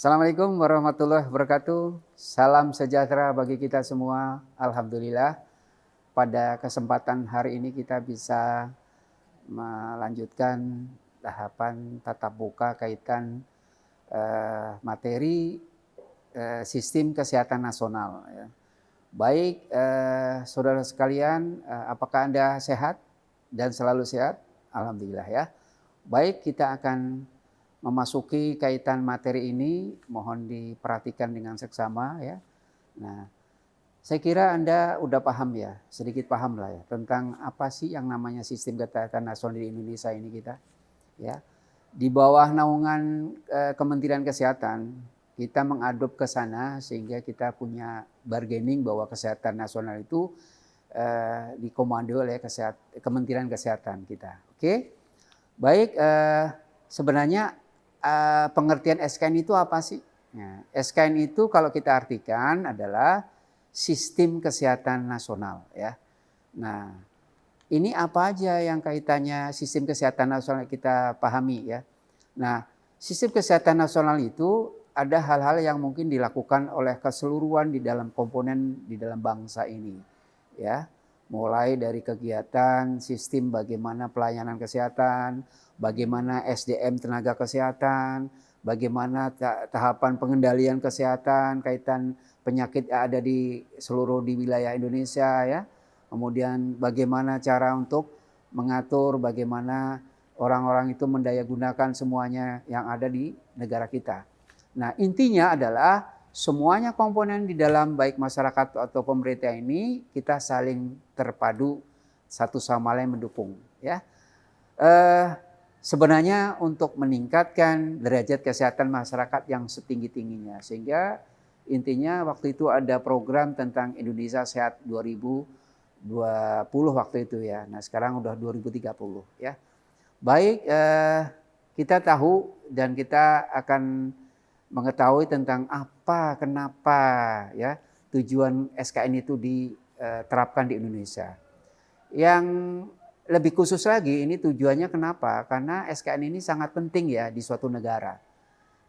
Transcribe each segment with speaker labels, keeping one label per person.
Speaker 1: Assalamualaikum warahmatullahi wabarakatuh. Salam sejahtera bagi kita semua. Alhamdulillah, pada kesempatan hari ini kita bisa melanjutkan tahapan tatap muka kaitan materi sistem kesehatan nasional. Ya. Baik, saudara sekalian, apakah Anda sehat dan selalu sehat? Alhamdulillah ya. Baik, kita akan memasuki kaitan materi ini, mohon diperhatikan dengan seksama ya. Nah, saya kira Anda udah paham ya, sedikit paham lah ya tentang apa sih yang namanya sistem kesehatan nasional di Indonesia ini kita ya. Di bawah naungan Kementerian Kesehatan, kita mengadop ke sana sehingga kita punya bargaining bahwa kesehatan nasional itu dikomando oleh Kementerian Kesehatan kita. Oke, baik. Sebenarnya pengertian SKN itu apa sih? Nah, SKN itu kalau kita artikan adalah sistem kesehatan nasional ya. Nah, ini apa aja yang kaitannya sistem kesehatan nasional kita pahami ya. Nah, sistem kesehatan nasional itu ada hal-hal yang mungkin dilakukan oleh keseluruhan di dalam komponen di dalam bangsa ini ya. Mulai dari kegiatan sistem bagaimana pelayanan kesehatan, bagaimana SDM tenaga kesehatan, bagaimana tahapan pengendalian kesehatan kaitan penyakit yang ada di wilayah Indonesia ya. Kemudian bagaimana cara untuk mengatur bagaimana orang-orang itu mendayagunakan semuanya yang ada di negara kita. Nah, intinya adalah semuanya komponen di dalam baik masyarakat atau pemerintah ini kita saling terpadu satu sama lain mendukung ya. Sebenarnya untuk meningkatkan derajat kesehatan masyarakat yang setinggi-tingginya, sehingga intinya waktu itu ada program tentang Indonesia Sehat 2020 waktu itu ya. Nah, sekarang udah 2030 ya. Baik, kita tahu dan kita akan mengetahui tentang apa, kenapa ya tujuan SKN itu diterapkan di Indonesia. Yang lebih khusus lagi ini tujuannya kenapa? Karena SKN ini sangat penting ya di suatu negara.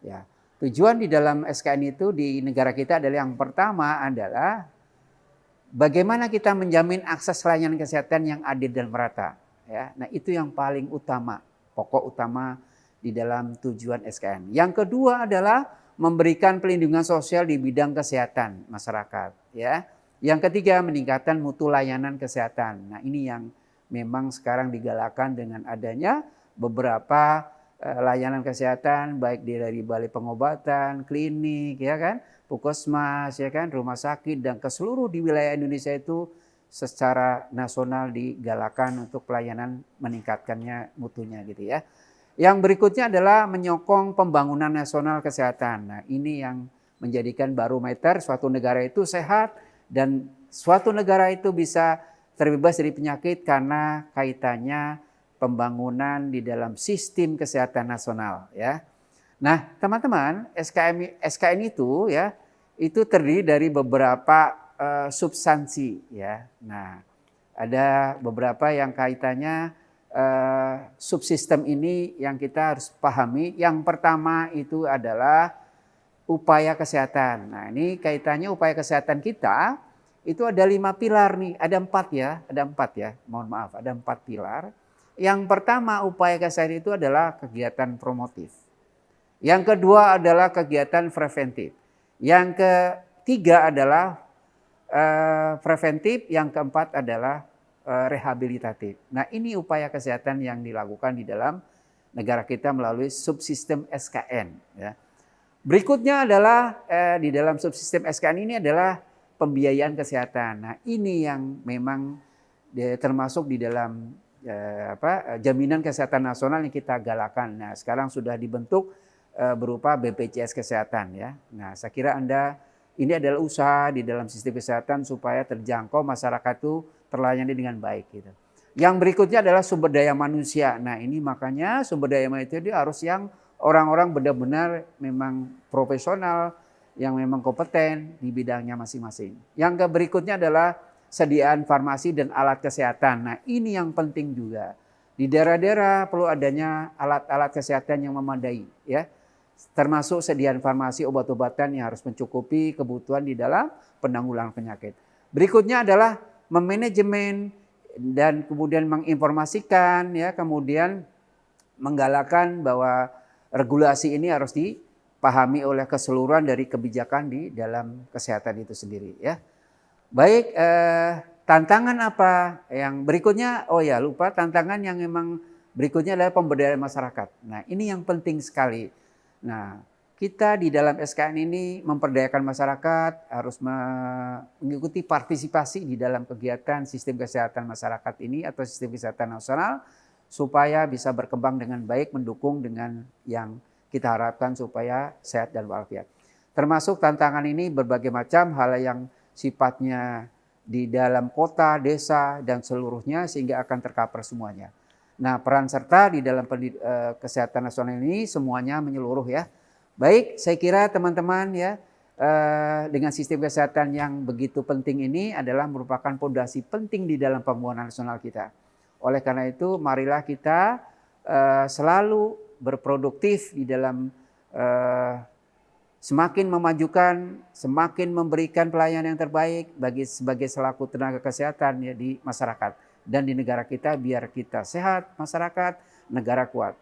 Speaker 1: Ya. Tujuan di dalam SKN itu di negara kita adalah yang pertama adalah bagaimana kita menjamin akses layanan kesehatan yang adil dan merata. Ya. Nah, itu yang paling utama, pokok utama di dalam tujuan SKN. Yang kedua adalah memberikan pelindungan sosial di bidang kesehatan masyarakat. Ya. Yang ketiga, meningkatkan mutu layanan kesehatan. Nah, ini yang memang sekarang digalakan dengan adanya beberapa layanan kesehatan, baik dari balai pengobatan, klinik, ya kan, puskesmas, ya kan, rumah sakit, dan ke seluruh di wilayah Indonesia itu secara nasional digalakan untuk pelayanan meningkatkannya mutunya gitu ya. Yang berikutnya adalah menyokong pembangunan nasional kesehatan. Nah, ini yang menjadikan barometer suatu negara itu sehat dan suatu negara itu bisa terbebas dari penyakit karena kaitannya pembangunan di dalam sistem kesehatan nasional ya. Nah, teman-teman, SKN itu ya, itu terdiri dari beberapa substansi ya. Nah, ada beberapa yang kaitannya subsistem ini yang kita harus pahami. Yang pertama itu adalah upaya kesehatan. Nah, ini kaitannya upaya kesehatan kita itu ada 5 pilar nih, ada 4 ya, mohon maaf, ada 4 pilar. Yang pertama upaya kesehatan itu adalah kegiatan promotif. Yang kedua adalah kegiatan preventif. Yang ketiga adalah preventif, yang keempat adalah rehabilitatif. Nah, ini upaya kesehatan yang dilakukan di dalam negara kita melalui subsistem SKN. Ya. Berikutnya adalah di dalam subsistem SKN ini adalah pembiayaan kesehatan. Nah, ini yang memang termasuk di dalam jaminan kesehatan nasional yang kita galakan. Nah, sekarang sudah dibentuk berupa BPJS Kesehatan ya. Nah, saya kira ini adalah usaha di dalam sistem kesehatan supaya terjangkau masyarakat itu terlayani dengan baik gitu. Yang berikutnya adalah sumber daya manusia. Nah, ini makanya sumber daya manusia itu harus yang orang-orang benar-benar memang profesional, yang memang kompeten di bidangnya masing-masing. Yang berikutnya adalah sediaan farmasi dan alat kesehatan. Nah, ini yang penting juga. Di daerah-daerah perlu adanya alat-alat kesehatan yang memadai ya. termasuk sediaan farmasi obat-obatan yang harus mencukupi kebutuhan di dalam penanggulangan penyakit. Berikutnya adalah memanajemen dan kemudian menginformasikan, ya, kemudian menggalakkan bahwa regulasi ini harus dipahami oleh keseluruhan dari kebijakan di dalam kesehatan itu sendiri, ya. Baik, tantangan apa yang berikutnya? Oh ya, lupa, tantangan yang memang berikutnya adalah pemberdayaan masyarakat. Nah, ini yang penting sekali. Nah, kita di dalam SKN ini memperdayakan masyarakat, harus mengikuti partisipasi di dalam kegiatan sistem kesehatan masyarakat ini atau sistem kesehatan nasional, supaya bisa berkembang dengan baik, mendukung dengan yang kita harapkan supaya sehat dan walafiat. Termasuk tantangan ini berbagai macam hal yang sifatnya di dalam kota, desa, dan seluruhnya, sehingga akan tercover semuanya. Nah, peran serta di dalam kesehatan nasional ini semuanya menyeluruh, ya. Baik, saya kira teman-teman, ya, dengan sistem kesehatan yang begitu penting ini adalah merupakan fondasi penting di dalam pembangunan nasional kita. Oleh karena itu, marilah kita selalu berproduktif di dalam semakin memajukan, semakin memberikan pelayanan yang terbaik sebagai selaku tenaga kesehatan, ya, di masyarakat dan di negara kita, biar kita sehat, masyarakat, negara kuat.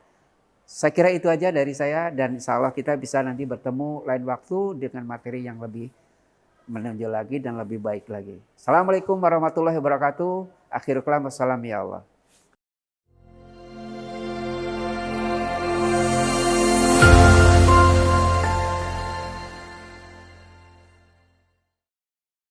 Speaker 1: Saya kira itu aja dari saya, dan insya Allah kita bisa nanti bertemu lain waktu dengan materi yang lebih menonjol lagi dan lebih baik lagi. Assalamualaikum warahmatullahi wabarakatuh. Akhirul kalam, wassalam ya Allah.